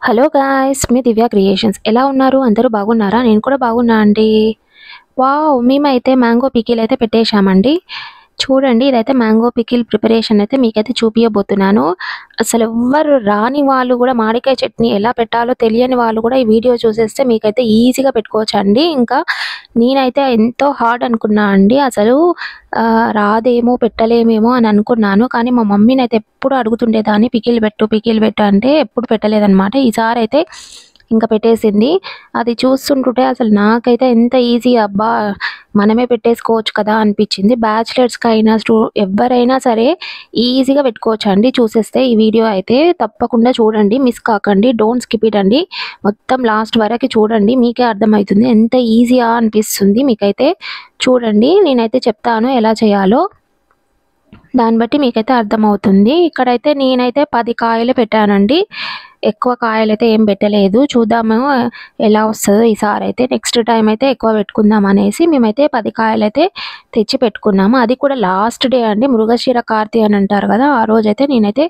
Hello guys, మీ దివ్య creations ఎలా ఉన్నారు? అందరూ బాగున్నారా? నేను కూడా బాగున్నా అండి. వావ్! మేమైతే మ్యాంగో పికిల్ అయితే పెట్టేశామండి. చూడండి, ఇదైతే మ్యాంగో పికిల్ ప్రిపరేషన్ అయితే మీకైతే చూపియబోతున్నాను. అసలు ఎవ్వరు రాని వాళ్ళు కూడా మామిడికాయ చట్నీ ఎలా పెట్టాలో తెలియని వాళ్ళు కూడా ఈ వీడియో చూసేస్తే మీకైతే ఈజీగా పెట్టుకోవచ్చండి. ఇంకా నేనైతే ఎంతో హార్డ్ అనుకున్నా అండి. అసలు రాదేమో, పెట్టలేమేమో అని అనుకున్నాను. కానీ మా మమ్మీనైతే ఎప్పుడు అడుగుతుండేదాన్ని, పికిల్ పెట్టు అంటే ఎప్పుడు పెట్టలేదనమాట. ఈసారి అయితే ఇంకా పెట్టేసింది. అది చూస్తుంటుంటే అసలు నాకైతే ఎంత ఈజీ అబ్బా! మనమే పెట్టేసుకోవచ్చు కదా అనిపించింది. బ్యాచిలర్స్‌కైనా ఎవ్వరైనా సరే ఈజీగా పెట్టుకోవచ్చండి. చూసేస్తే ఈ వీడియో అయితే తప్పకుండా చూడండి. మిస్ కాకండి. డోంట్ స్కిప్ ఇట్ అండి. మొత్తం లాస్ట్ వరకు చూడండి. మీకే అర్థమవుతుంది. ఎంత ఈజీయా అనిపిస్తుంది మీకైతే. చూడండి, నేనైతే చెప్తాను ఎలా చేయాలో. దాన్ని బట్టి మీకైతే అర్థమవుతుంది. ఇక్కడైతే నేనైతే 10 కాయలు పెట్టానండి. ఎక్కువ కాయలైతే ఏం పెట్టలేదు. చూద్దాము ఎలా వస్తదో ఈసారైతే. నెక్స్ట్ టైం అయితే ఎక్కువ పెట్టుకుందాం అనేసి మేమైతే 10 కాయలైతే తెచ్చి పెట్టుకున్నాము. అది కూడా లాస్ట్ డే అండి. మృగశిర కార్తి అని అంటారు కదా, ఆ రోజైతే నేనైతే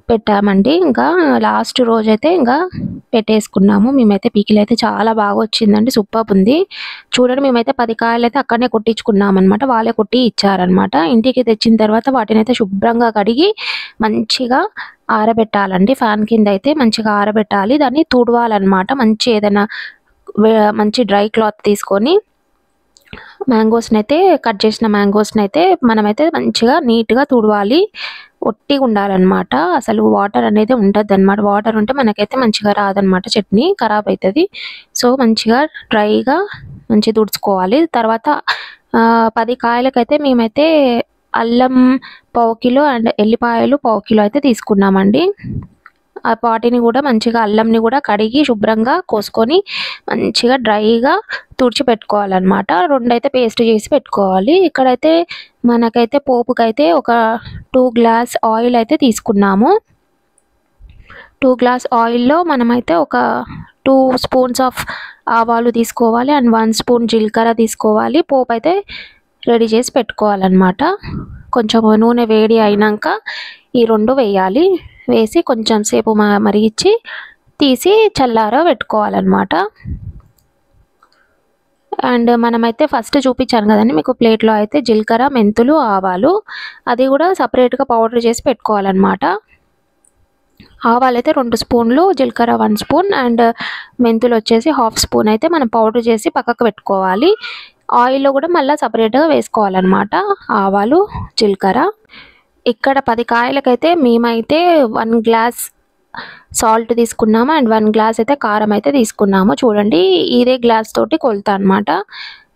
పెట్టామండి. ఇంకా లాస్ట్ రోజైతే ఇంకా పెట్టేసుకున్నాము. మేమైతే పికిల్ అయితే చాలా బాగా వచ్చిందండి. సూపర్బ్ ఉంది. చూడండి, మేమైతే 10 కాయలైతే అక్కడనే కొట్టించుకున్నాం అనమాట. వాళ్ళే కొట్టి ఇచ్చారనమాట. ఇంటికి తెచ్చిన తర్వాత వాటినైతే శుభ్రంగా కడిగి మంచిగా ఆరబెట్టాలండి. ఫ్యాన్ కింద అయితే మంచిగా ఆరబెట్టాలి. దాన్ని తుడవాలన్నమాట. మంచి ఏదైనా మంచి డ్రై క్లాత్ తీసుకొని మ్యాంగోస్ని అయితే కట్ చేసిన మ్యాంగోస్ని అయితే మనమైతే మంచిగా నీట్గా తుడవాలి. ఒట్టిగా ఉండాలన్నమాట. అసలు వాటర్ అనేది ఉండద్దు అనమాట. వాటర్ ఉంటే మనకైతే మంచిగా రాదనమాట, చట్నీ ఖరాబ్ అవుతుంది. సో మంచిగా డ్రైగా మంచిగా తుడుచుకోవాలి. తర్వాత 10 కాయలకైతే మేమైతే అల్లం పావు కిలో అండ్ ఎల్లిపాయలు పావు కిలో అయితే తీసుకున్నామండి. వాటిని కూడా మంచిగా అల్లంని కూడా కడిగి శుభ్రంగా కోసుకొని మంచిగా డ్రైగా తుడిచి పెట్టుకోవాలన్నమాట. రెండైతే పేస్ట్ చేసి పెట్టుకోవాలి. ఇక్కడైతే మనకైతే పోపుకైతే ఒక 2 గ్లాస్ ఆయిల్ అయితే తీసుకున్నాము. 2 గ్లాస్ ఆయిల్లో మనమైతే ఒక 2 స్పూన్స్ ఆఫ్ ఆవాలు తీసుకోవాలి అండ్ 1 స్పూన్ జీలకర్ర తీసుకోవాలి. పోపు అయితే రెడీ చేసి పెట్టుకోవాలన్నమాట. కొంచెం నూనె వేడి అయినాక ఈ రెండు వేయాలి. వేసి కొంచెం సేపు మరిగించి తీసి చల్లార పెట్టుకోవాలన్నమాట. అండ్ మనమైతే ఫస్ట్ చూపించాను కదండి మీకు ప్లేట్లో అయితే జీలకర్ర, మెంతులు, ఆవాలు అది కూడా సపరేట్గా పౌడర్ చేసి పెట్టుకోవాలన్నమాట. ఆవాలు అయితే 2 స్పూన్లు, జీలకర్ర 1 స్పూన్ అండ్ మెంతులు వచ్చేసి 1/2 స్పూన్ అయితే మనం పౌడర్ చేసి పక్కకు పెట్టుకోవాలి. ఆయిల్లో కూడా మళ్ళీ సపరేట్గా వేసుకోవాలన్నమాట ఆవాలు, జీలకర్ర. ఇక్కడ 10 కాయలకైతే మేమైతే 1 గ్లాస్ సాల్ట్ తీసుకున్నాము అండ్ 1 గ్లాస్ అయితే కారం అయితే తీసుకున్నాము. చూడండి, ఇదే గ్లాస్ తోటి కొలత అనమాట.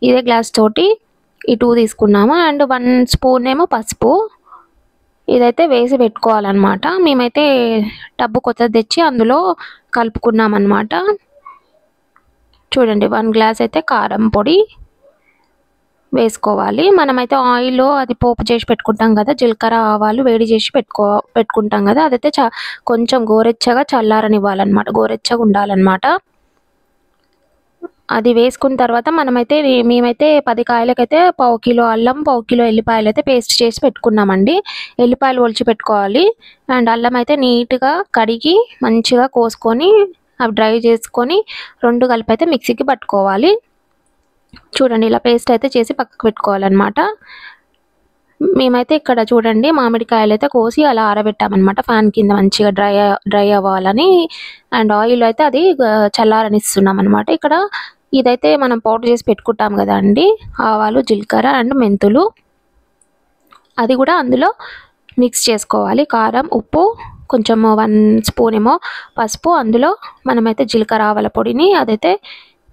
ఇదే గ్లాస్ తోటి ఈ 2 తీసుకున్నాము అండ్ 1 స్పూన్ ఏమో పసుపు. ఇదైతే వేసి పెట్టుకోవాలన్నమాట. మేమైతే టబ్బు కొత్తది తెచ్చి అందులో కలుపుకున్నాం అన్నమాట. చూడండి, 1 గ్లాస్ అయితే కారం పొడి వేసుకోవాలి. మనమైతే ఆయిల్లో అది పోపు చేసి పెట్టుకుంటాం కదా, జీలకర్ర ఆవాలు వేడి చేసి పెట్టుకుంటాం కదా, అదైతే కొంచెం గోరెచ్చగా చల్లారనివ్వాలన్నమాట. గోరెచ్చగా ఉండాలన్నమాట. అది వేసుకున్న తర్వాత మేమైతే 10 కాయలకైతే పావు కిలో అల్లం, పావు కిలో ఎల్లిపాయలు అయితే పేస్ట్ చేసి పెట్టుకున్నామండి. ఎల్లిపాయలు ఒలిచి పెట్టుకోవాలి అండ్ అల్లం అయితే నీట్గా కడిగి మంచిగా కోసుకొని అవి డ్రై చేసుకొని రెండు కలిపి అయితే మిక్సీకి పట్టుకోవాలి. చూడండి, ఇలా పేస్ట్ అయితే చేసి పక్కకు పెట్టుకోవాలన్నమాట. మేమైతే ఇక్కడ చూడండి మామిడికాయలు అయితే కోసి అలా ఆరబెట్టామన్నమాట ఫ్యాన్ కింద మంచిగా డ్రై అవ్వాలని. అండ్ ఆయిల్ అయితే అది చల్లారనిస్తున్నాం అనమాట. ఇక్కడ ఇదైతే మనం పౌడర్ చేసి పెట్టుకుంటాం కదా అండి, ఆవాలు, జీలకర్ర అండ్ మెంతులు, అది కూడా అందులో మిక్స్ చేసుకోవాలి. కారం, ఉప్పు, కొంచెం 1 స్పూన్ ఏమో పసుపు, అందులో మనమైతే జీలకర్ర ఆవాల పొడిని అదైతే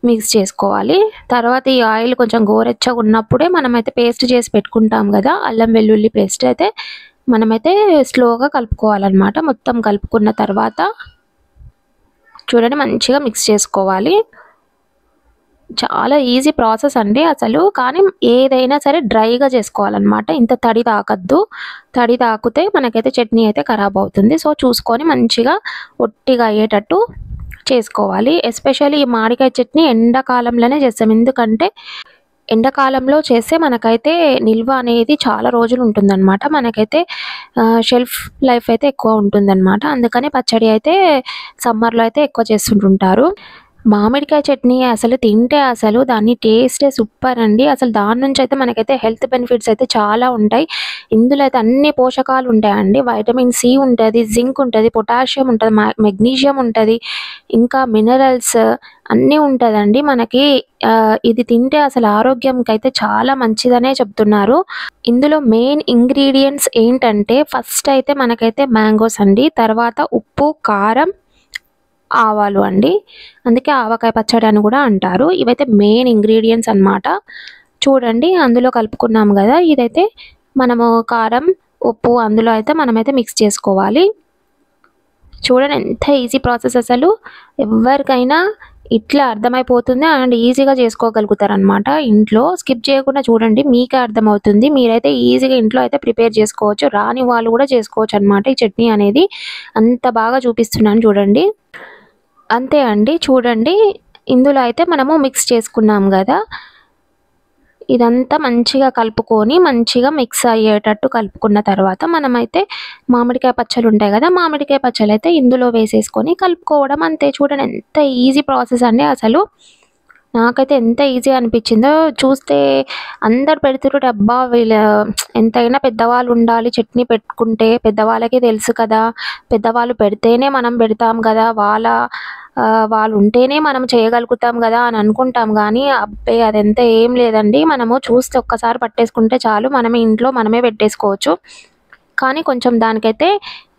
మిక్స్ చేసుకోవాలి. తర్వాత ఈ ఆయిల్ కొంచెం గోరెచ్చగా ఉన్నప్పుడే మనమైతే పేస్ట్ చేసి పెట్టుకుంటాం కదా అల్లం వెల్లుల్లి పేస్ట్ అయితే మనమైతే స్లోగా కలుపుకోవాలన్నమాట. మొత్తం కలుపుకున్న తర్వాత చూడండి మంచిగా మిక్స్ చేసుకోవాలి. చాలా ఈజీ ప్రాసెస్ అండి అసలు. కానీ ఏదైనా సరే డ్రైగా చేసుకోవాలన్నమాట. ఇంత తడి తాకద్దు. తడి తాకితే మనకైతే చట్నీ అయితే ఖరాబ్ అవుతుంది. సో చూసుకొని మంచిగా ఒట్టిగా అయ్యేటట్టు చేసుకోవాలి. ఎస్పెషల్లీ ఈ మామిడికాయ చట్నీ ఎండాకాలంలోనే చేస్తాం. ఎందుకంటే ఎండాకాలంలో చేస్తే మనకైతే నిల్వ అనేది చాలా రోజులు ఉంటుందన్నమాట. మనకైతే షెల్ఫ్ లైఫ్ అయితే ఎక్కువ ఉంటుందన్నమాట. అందుకని పచ్చడి అయితే సమ్మర్‌లో అయితే ఎక్కువ చేస్తుంటుంటారు. మామిడికాయ చట్నీ అసలు తింటే అసలు దాని టేస్టే సూపర్ అండి. అసలు దాని నుంచి అయితే మనకైతే హెల్త్ బెనిఫిట్స్ అయితే చాలా ఉంటాయి. ఇందులో అయితే అన్ని పోషకాలు ఉంటాయండి. వైటమిన్ సి ఉంటది, జింక్ ఉంటది, పొటాషియం ఉంటది, మెగ్నీషియం ఉంటది, ఇంకా మినరల్స్ అన్నీ ఉంటదండి. మనకి ఇది తింటే అసలు ఆరోగ్యంకైతే చాలా మంచిదనే చెప్తున్నారు. ఇందులో మెయిన్ ఇంగ్రీడియెంట్స్ ఏంటంటే ఫస్ట్ అయితే మనకైతే మ్యాంగోస్ అండి. తర్వాత ఉప్పు, కారం, ఆవాలు అండి. అందుకే ఆవకాయ పచ్చడి అని కూడా అంటారు. ఇవైతే మెయిన్ ఇంగ్రీడియెంట్స్ అన్నమాట. చూడండి అందులో కలుపుకున్నాం గదా! ఇదైతే మనము కారం, ఉప్పు అందులో అయితే మనమైతే మిక్స్ చేసుకోవాలి. చూడండి ఎంత ఈజీ ప్రాసెస్ అసలు. ఎవ్వరికైనా ఇట్లా అర్థమైపోతుంది అండ్ ఈజీగా చేసుకోగలుగుతారనమాట ఇంట్లో. స్కిప్ చేయకుండా చూడండి మీకే అర్థమవుతుంది. మీరైతే ఈజీగా ఇంట్లో అయితే ప్రిపేర్ చేసుకోవచ్చు. రాని వాళ్ళు కూడా చేసుకోవచ్చు అనమాట. ఈ చట్నీ అనేది అంత బాగా చూపిస్తున్నాను చూడండి. అంతే అండి. చూడండి ఇందులో అయితే మనము మిక్స్ చేసుకున్నాం గదా! ఇదంతా మంచిగా కలుపుకొని మంచిగా మిక్స్ అయ్యేటట్టు కలుపుకున్న తర్వాత మనమైతే మామిడికాయ పచ్చళ్ళు ఉంటాయి గదా! మామిడికాయ పచ్చళ్ళైతే ఇందులో వేసేసుకొని కలుపుకోవడం అంతే. చూడండి ఎంత ఈజీ ప్రాసెస్ అండి అసలు. నాకైతే ఎంత ఈజీ అనిపించిందో చూస్తే అందరు పెడుతుంటే అబ్బా! ఎంతైనా పెద్దవాళ్ళు ఉండాలి చట్నీ పెట్టుకుంటే. పెద్దవాళ్ళకి తెలుసు కదా! పెద్దవాళ్ళు పెడితేనే మనం పెడతాం గదా! వాళ్ళు ఉంటేనే మనం చేయగలుగుతాం గదా అని అనుకుంటాం గానీ, అబ్బే! అదంతా ఏం లేదండి. మనము చూస్తే ఒక్కసారి పట్టేసుకుంటే చాలు. మనమే ఇంట్లో మనమే పెట్టేసుకోవచ్చు. కానీ కొంచెం దానికైతే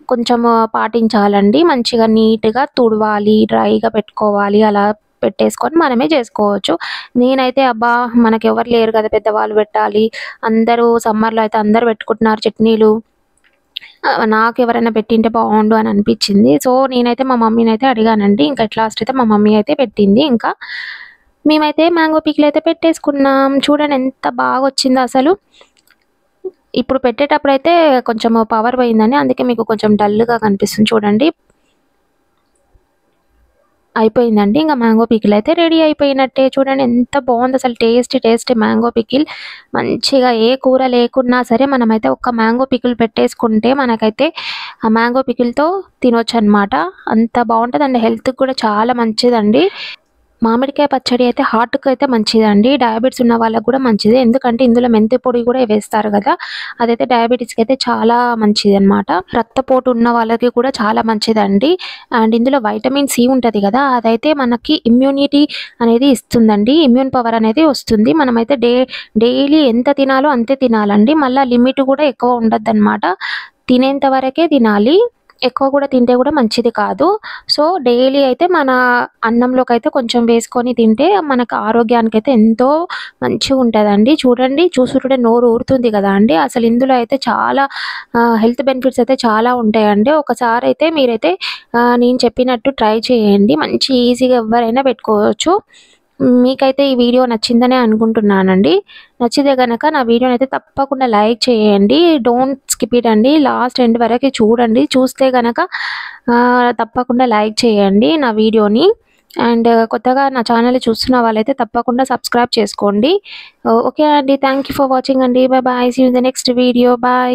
కొంచెము పాటించాలండి. మంచిగా నీట్‌గా తుడవాలి, డ్రైగా పెట్టుకోవాలి. అలా పెట్టేసుకొని మనమే చేసుకోవచ్చు. నేనైతే అబ్బా! మనకెవరు లేరు కదా! పెద్దవాళ్ళు పెట్టాలి. అందరూ సమ్మర్‌లో అయితే అందరూ పెట్టుకుంటున్నారు చట్నీలు. నాకెవరైనా పెట్టింటే బావుండు అని అనిపిచ్చింది. సో, నేనైతే మా మమ్మీనైతే అడిగానండి. ఇంకా అట్ లాస్ట్ అయితే మా మమ్మీ అయితే పెట్టింది. ఇంకా మేమైతే మ్యాంగో పికిల్ అయితే పెట్టేసుకున్నాం. చూడండి ఎంత బాగొచ్చిందో అసలు. ఇప్పుడు పెట్టేటప్పుడైతే కొంచెం పవర్ పోయిందండి. అందుకే మీకు కొంచెం డల్‌గా కనిపిస్తుంది చూడండి. అయిపోయిందండి. ఇంక మ్యాంగో పికిల్ అయితే రెడీ అయిపోయినట్టే. చూడండి ఎంత బావుందో అసలు టేస్టీ మ్యాంగో పికిల్. మంచిగా ఏ కూర లేకున్నా సరే మనమైతే ఒక్క మ్యాంగో పికిల్ పెట్టేసుకుంటే మనకైతే ఆ మ్యాంగో పికిల్‌తో తినొచ్చనమాట. అంత బావుంటదండి. హెల్త్‌కి కూడా చాలా మంచిదండి. మామిడికాయ పచ్చడి అయితే హార్ట్‌కైతే మంచిదండి. డయాబెటిస్ ఉన్న వాళ్ళకి కూడా మంచిదే. ఎందుకంటే ఇందులో మెంతి పొడి కూడా వేస్తారు గదా! అదైతే డయాబెటిస్‌కి అయితే చాలా మంచిదనమాట. రక్తపోటు ఉన్న వాళ్ళకి కూడా చాలా మంచిదండి. అండ్ ఇందులో వైటమిన్ సి ఉంటది గదా! అదైతే మనకి ఇమ్యూనిటీ అనేది ఇస్తుందండి. ఇమ్యూన్ పవర్ అనేది వస్తుంది. మనమైతే డైలీ ఎంత తినాలో అంతే తినాలండి. మళ్ళా లిమిట్ కూడా ఎక్కువ ఉండద్దనమాట. తినేంత వరకే తినాలి. ఎక్కువ కూడా తింటే కూడా మంచిది కాదు. సో, డైలీ అయితే మన అన్నంలోకైతే కొంచెం వేసుకొని తింటే మనకు ఆరోగ్యానికైతే ఎంతో మంచిగుంటదండి. చూడండి చూస్తుంటే నోరు ఊరుతుంది గదా అండి. అసలు ఇందులో అయితే చాలా హెల్త్ బెనిఫిట్స్ అయితే చాలా ఉంటాయండి. ఒకసారైతే మీరైతే నేను చెప్పినట్టు ట్రై చేయండి. మంచి ఈజీగా ఎవ్వరైనా పెట్టుకోవచ్చు. మీకైతే ఈ వీడియో నచ్చిందనే అనుకుంటున్నానండి. నచ్చితే గనక నా వీడియోనైతే తప్పకుండా లైక్ చేయండి. డోంట్ స్కిప్ ఇట్ అండి. లాస్ట్ ఎండ్ వరకి చూడండి. చూస్తే గనక తప్పకుండా లైక్ చేయండి నా వీడియోని. అండ్ కొత్తగా నా ఛానల్‌ని చూస్తున్న వాళ్ళైతే తప్పకుండా సబ్స్క్రైబ్ చేసుకోండి. ఓకే అండి. థాంక్ యూ ఫర్ వాచింగ్ అండి. Bye bye. See you in the next video. By.